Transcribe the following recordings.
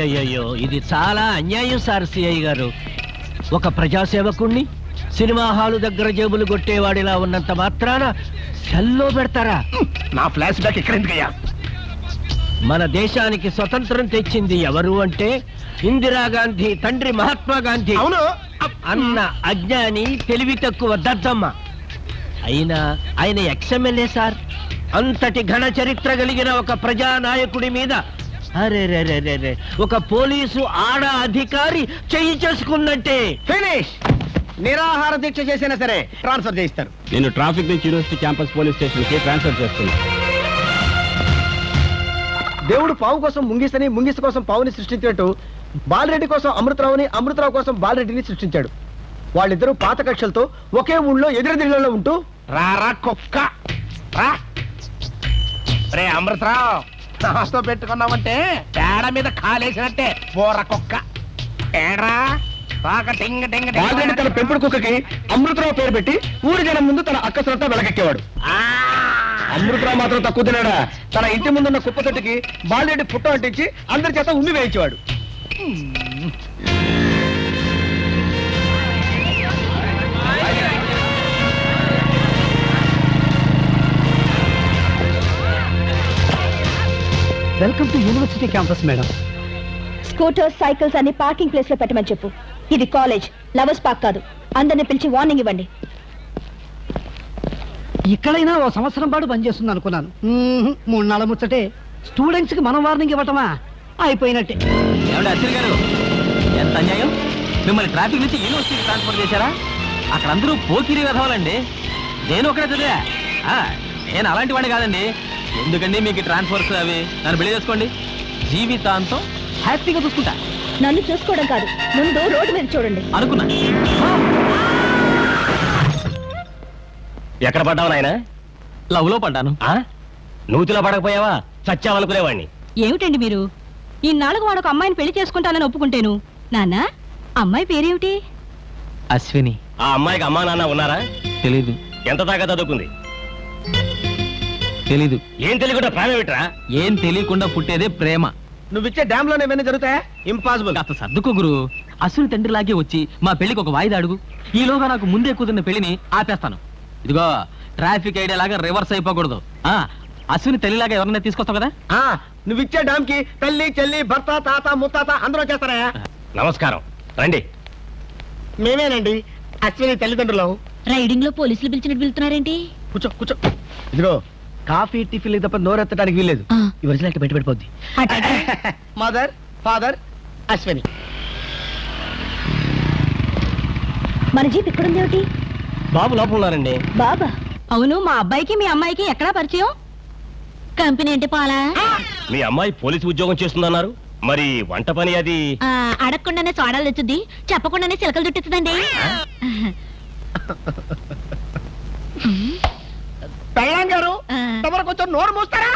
అయ్యో ఇది చాలా అన్యాయం సార్ సిఐ గారు. ఒక ప్రజాసేవకుణ్ణి సినిమా హాలు దగ్గర జేబులు కొట్టేవాడిలా ఉన్నంత మాత్రాన సెల్లో పెడతారా? నా ఫ్లాష్ బ్యాక్ ఇక్కడ ఎందుకయ్యా? మన దేశానికి స్వతంత్రం తెచ్చింది ఎవరు అంటే ఇందిరాగాంధీ తండ్రి మహాత్మా గాంధీ. అవును అన్న అజ్ఞాని తెలివి తక్కువ దద్దమ్మ. అయినా ఆయన ఎక్స్ఎమ్మెల్యే సార్. అంతటి ఘన చరిత్ర కలిగిన ఒక ప్రజానాయకుడి మీద అరే ఒక పోలీసు ఆడ అధికారి చెయ్యి చేసుకుందంటే ఫినిష్. నిరాహార దీక్ష చేసినా సరే ట్రాన్స్ఫర్ చేయిస్తారు. నేను ట్రాఫిక్ నుంచి యూనివర్సిటీ క్యాంపస్ పోలీస్ స్టేషన్ కి ట్రాన్స్ఫర్ చేస్తున్నా. దేవుడు పావు కోసం ముంగిసని, ముంగిస కోసం పావుని సృష్టించినట్టు బాలరెడ్డి కోసం అమృతరావుని, అమృతరావు కోసం బాలరెడ్డిని సృష్టించాడు. వాళ్ళిద్దరూ పాత కక్షలతో ఒకే ఊళ్ళో ఎదురెదిరిలో ఉంటూ రారా కుక్క రా రే అమృతరావు నాతో పెట్టుకున్నావంటే పేడ మీద కాలేసినట్టే బోర కుక్క ఏడ్రా. బాలరెడ్డి తన పెంపుడు కుక్కకి అమృతరావు పేరు పెట్టి ఊరి జనం ముందు తన అక్కసరంతా వెలకెక్కేవాడు. అమృతరావు మాత్రం తక్కువ తిన్నాడా? తన ఇంటి ముందున్న కుప్ప తొట్టికి బాలరెడ్డి పుట్ట అంటించి అందరి చేత ఉమ్మి వేయించేవాడు. Welcome to university campus madam. Scooters, cycles అన్ని పార్కింగ్ ప్లేస్ లో పెట్టమని చెప్పు. ఇది కాలేజ్, లవర్స్ పార్క్ కాదు. అందరిని పిలిచి వార్నింగ్ ఇవ్వండి. ఇక్కడైనా ఓ సంవత్సరం పాటు పనిచేస్తుంది అనుకున్నాను. 3 నెలల ముచ్చటే స్టూడెంట్స్ కి మనం వార్నింగ్ ఇవ్వటమా? అయిపోయినట్టే. ఏమంటే అశ్విని గారు, ఎంత అన్యాయం! మిమ్మల్ని ట్రాఫిక్ నుంచి యూనివర్సిటీకి ట్రాన్స్ఫర్ చేశారా? అక్కడ అందరూ పోకిరి వెధవాలండి. నేను ఒకటే చదివా. నేను అలాంటి వాడిని కాదండి. ఎందుకండి మీకు ట్రాన్స్ఫర్స్ అవి? నన్ను పెళ్లి చేసుకోండి, జీవితాంతం హ్యాపీగా చూసుకుంటా. నన్ను చూసుకోవడం కాదు, ముందు రోడ్డు మీద చూడండి. అనుకున్నా. ఎక్కడ పడ్డావు నాయన? లవ్ లో పడ్డాను. నూతిలో పడకపోయావా? చచ్చావనుకునేవాడిని. ఏమిటండి మీరు? ఇన్నాళ్ళకు వాడు ఒక అమ్మాయిని పెళ్లి చేసుకుంటానని ఒప్పుకుంటేను. నాన్న, అమ్మాయి పేరేమిటి? అశ్విని. ఆ అమ్మాయికి అమ్మా నాన్న ఉన్నారా? తెలీదు. ఎంత దాకా చదువుకుంది? తెలీదు. ఏం తెలియకుండా ప్రేమ ఏమిట్రా? ఏం తెలియకుండా పుట్టేదే ప్రేమ. నువ్విచ్చే డ్యామ్ లోనే ఏమైనా జరుగుతాయా? ఇంపాసిబుల్. కాస్త సర్దుకో గురు. అశ్విని తండ్రిలాగే వచ్చి మా పెళ్లికి ఒక వాయిదా అడుగు. ఈలోగా నాకు ముందే కుదిరిన పెళ్లిని ఆపేస్తాను. ఇదిగో, ట్రాఫిక్ ఐడియా లాగా రివర్స్ అయిపోకూడదు. అశ్విని తల్లిలాగా ఎవరన్నా తీసుకొస్తావు కదా? నువ్విచ్చే డ్యామ్ కి తల్లి, చెల్లి, భర్త, తాత, ముత్తాత అందరూ చేస్తారా? నమస్కారం, రండి. మేమేనండి అశ్విని తల్లిదండ్రులు. రైడింగ్ లో పోలీసులు పిలిచినట్టు పిలుతున్నారేంటి? కూర్చో కూర్చో. ఇదిగో, కాఫీ టిఫిన్ తప్ప నోరెత్తడానికి వీల్లేదు. ఈ ఒరిజినల్ బయట పడిపోద్ది. Mother, father, Ashwini. మన జీప్ ఇక్కడుంది ఏమిటి? బాబు లోపల ఉన్నారండి. బాబా? అవును, మా అబ్బాయికి మీ అమ్మాయికి ఎక్కడా పరిచయం? కంపెనీ అంటే పాలా? మీ అమ్మాయి పోలీసు ఉద్యోగం చేస్తుందన్నారు. మరి వంట పని అది? అడగకుండానే సోడాలు తెచ్చుద్ది, చెప్పకుండానే చిలకలు చుట్టిస్తుందండి. పెళ్ళాం గారు, తమరు కొంచెం నోరు మూస్తారా?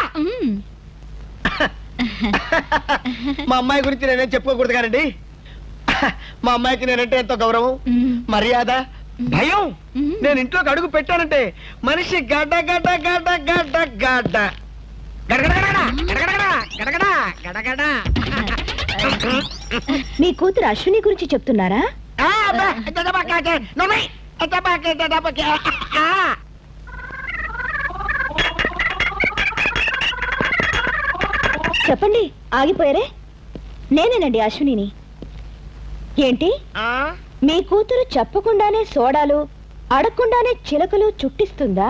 మా అమ్మాయి గురించి నేనేం చెప్పుకోకూడదు కానండి. మా అమ్మాయికి నేనంటే ఎంతో గౌరవం, మర్యాద, భయం. నేను ఇంట్లోకి అడుగు పెట్టానంటే మనిషి గడ్డ గడ్డ గడ్డ గడ్డ గడ్డ గడగడ. మీ కూతురు అశ్విని గురించి చెప్తున్నారా? చెప్పండి, ఆగిపోయారే. నేనేనండి అశ్వినిని. ఏంటి, మీ కూతురు చెప్పకుండానే సోడాలు, అడగకుండానే చిలకలు చుట్టిస్తుందా?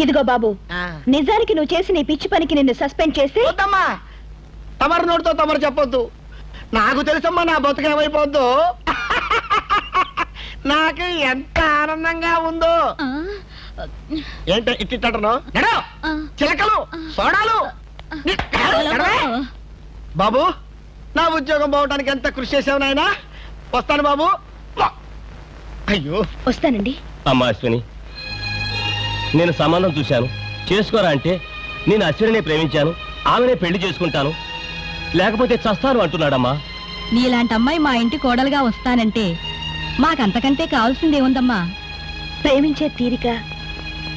ఇదిగో బాబు, నిజానికి నువ్వు చేసిన ఈ పిచ్చి పనికి నిన్ను సస్పెండ్ చేసి. తమరు నోటితో తమరు చెప్పొద్దు. నాకు తెలుసమ్మా నా బతుకేమైపోద్దు. నాకు ఎంత ఆనందంగా ఉందో. ఏంటో ఇట్టిట్టను చిలకలు, సోడాలు. బాబు, నా ఉద్యోగం పోవడానికి ఎంత కృషి చేసావు నాయనా. వస్తాను బాబు. అయ్యో, వస్తానండి. అమ్మా అశ్విని, నేను సంబంధం చూశాను, చేసుకోరా అంటే నేను అశ్వినినే ప్రేమించాను, ఆమెనే పెళ్లి చేసుకుంటాను, లేకపోతే చస్తాను అంటున్నాడమ్మా. నీలాంటి అమ్మాయి మా ఇంటి కోడలుగా వస్తానంటే మాకంతకంటే కావాల్సిందేముందమ్మా? ప్రేమించే తీరిక,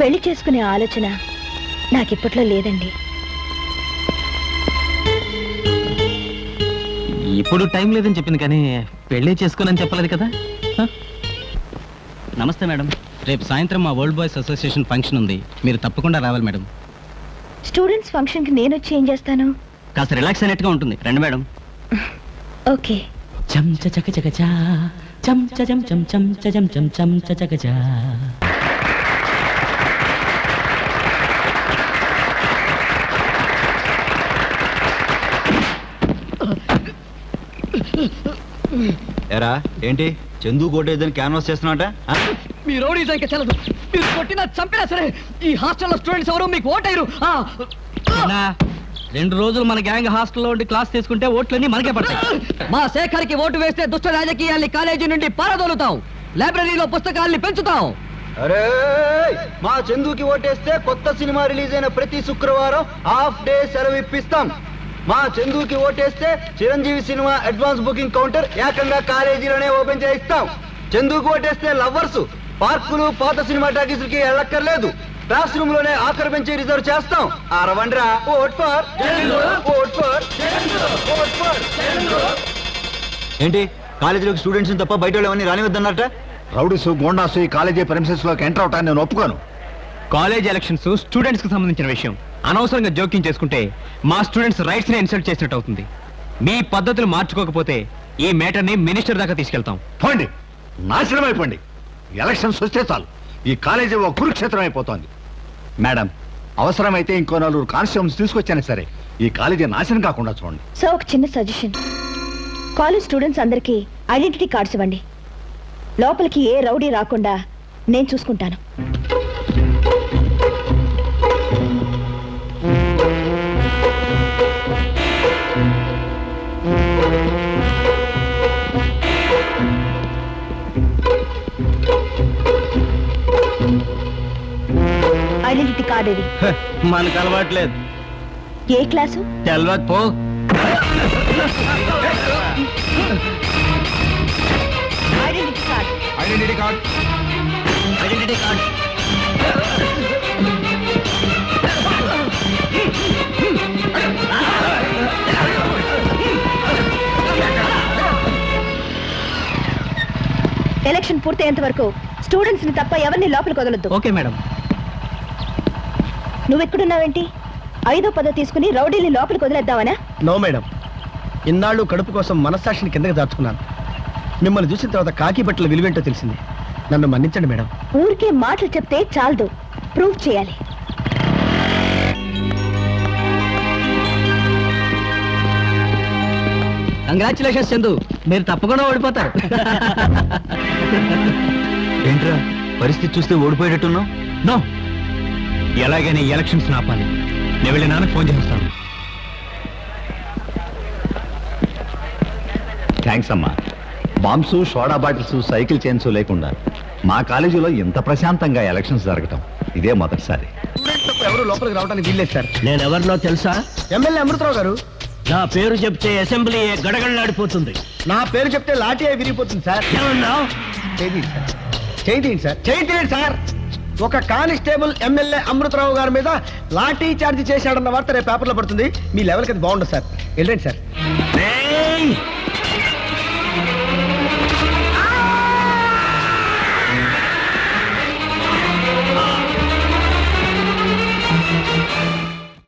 పెళ్లి చేసుకునే ఆలోచన నాకిప్పట్లో లేదండి. ఇప్పుడు టైం లేదని చెప్పింది కానీ పెళ్ళే చేసుకోనని చెప్పలేదు కదా. నమస్తే మేడం, రేపు సాయంత్రం మా వరల్డ్ బాయ్స్ అసోసియేషన్ ఫంక్షన్ ఉంది, మీరు తప్పకుండా రావాలి మేడం. స్టూడెంట్స్ ఫంక్షన్ కి నేను వచ్చి ఏం చేస్తాను? కాస్త రిలాక్స్ అయినట్టుగా ఉంటుంది, రండి మేడం. ఓకే. చం చక చక చా చం చం చం చం చం చం చం చక చా. ఎరా ఏంటి చందు కోటేదని క్యాన్వాస్ చేస్తున్నాట? మీ రౌడీ సంఖ్య చెల్లదు. మీరు కొట్టినా చంపినా సరే ఈ హాస్టల్లో స్టూడెంట్స్ ఎవరు మీకు ఓటైరు. 2 రోజులు మన గ్యాంగ్ హాస్టల్లో ఉండి క్లాస్ తీసుకుంటే ఓట్లన్నీ మనకే పడతాయి. మా శేఖర్కి ఓటు వేస్తే దుష్ట రాజకీయాల్ని కాలేజీ నుండి పారదోలుతాం, లైబ్రరీలో పుస్తకాల్ని పెంచుతాం. అరే మా చందుకి ఓటేస్తే కొత్త సినిమా రిలీజ్ అయిన ప్రతి శుక్రవారం హాఫ్ డే సెలవు ఇప్పిస్తాం. మా చందుకి ఓటేస్తే Chiranjeevi cinema advance booking counter ఏకంగా కాలేజీలోనే ఓపెన్ చేయిస్తాం. చందుకు ఓటేస్తే లవర్స్ పార్కులు పాత సినిమా టాకీసులకి వెళ్ళక్కర్లేదు, క్లాస్ రూమ్ లోనే ఆఖరి బెంచి రిజర్వ్ చేస్తాం. అరవండ్రా vote for vote for vote for. ఏంటి కాలేజీలోకి స్టూడెంట్స్ తప్ప బయట వాళ్ళని రానివద్దన్నట్ట? రౌడీసు గోండాసు ఈ కాలేజీ ప్రెమిసెస్ లోకి ఎంటర్ అవటాన్ని నేను ఒప్పుకోను. కాలేజ్ ఎలక్షన్స్ స్టూడెంట్స్ కి సంబంధించిన విషయం, అనవసరంగా జోక్యం చేసుకుంటే మా స్టూడెంట్స్ రైట్స్ ని ఇన్సల్ట్ చేసినట్టు అవుతుంది. మీ పద్ధతులు మార్చుకోకపోతే ఈ మేటర్ ని మినిస్టర్ దాకా తీసుకెళ్తాం. పోండి, నాశనం అయిపోండి. ఎలక్షన్స్ వస్తే చాలు ఈ కాలేజీ ఒక కురుక్షేత్రం అయిపోతోంది. మేడం, అవసరమైతే ఇంకో 4 కానిస్టేబుల్స్ తీసుకొచ్చానే సరే ఈ కాలేజీ నాశనం కాకుండా చూడండి. సో ఒక చిన్న సజెషన్, కాలేజ్ స్టూడెంట్స్ అందరికీ ఐడెంటిటీ కార్డ్స్ ఇవ్వండి. లోపలికి ఏ రౌడీ రాకుండా నేను చూసుకుంటాను. ఐడెంటిటీ కార్డ్ ఇది. మనకు అలవాట్లేదు. ఏ క్లాసు? తెలవదు పో. Identity card. Identity card. Identity card. Election పూర్తయ్యేంత వరకు స్టూడెంట్స్ ని తప్ప ఎవరిని లోపలికి వదలొద్దు. Okay madam. నువ్వెక్కడున్నావేంటి? 5వ 10వ తీసుకుని రౌడీని లోపలికి వదిలేద్దామనా? నో మేడం, ఇన్నాళ్ళు కడుపు కోసం మనస్సాక్షిని కిందకి దాచుకున్నాను. మిమ్మల్ని చూసిన తర్వాత కాకి బట్టల విలువేంటో తెలిసింది. నన్ను మన్నించండి మేడం. ఊరికే మాటలు చెప్తే చాలదు, ప్రూవ్ చేయాలి. కంగ్రాచులేషన్స్ చందు, మీరు తప్పకుండా ఓడిపోతారు. ఏంట్రా పరిస్థితి చూస్తే ఓడిపోయేటట్టున్నావు? నో, ఎలాగైనా ఎలక్షన్స్ ఆపాలి. నేను వెళ్ళి నాన్నకు ఫోన్ చేస్తాను. థ్యాంక్స్ అమ్మా. Bombs, soda bottles, cycle chains లేకుండా మా కాలేజీలో ఇంత ప్రశాంతంగా ఎలక్షన్స్ జరగటం ఇదే మొదటిసారి. స్టూడెంట్స్ ఎవరు లోపలికి రావడానికి వీల్లేదు సార్. నేనెవరినో తెలుసా? ఎమ్మెల్యే అమృతరావు గారు. నా పేరు చెప్తే అసెంబ్లీ గడగడలాడిపోతుంది. నా పేరు చెప్తే లాఠీ అయి విరిగిపోతుంది సార్. ఏమన్నావు? చేయండి సార్, చేయండి సార్, చేయండి సార్. ఒక కానిస్టేబుల్ ఎమ్మెల్యే అమృతరావు గారి మీద లాఠీ చార్జ్ చేశాడన్న వార్త రేపు పేపర్లో పడుతుంది. మీ లెవెల్కి అది బాగుండదు సార్. వెళ్ళండి సార్. ఏయ్!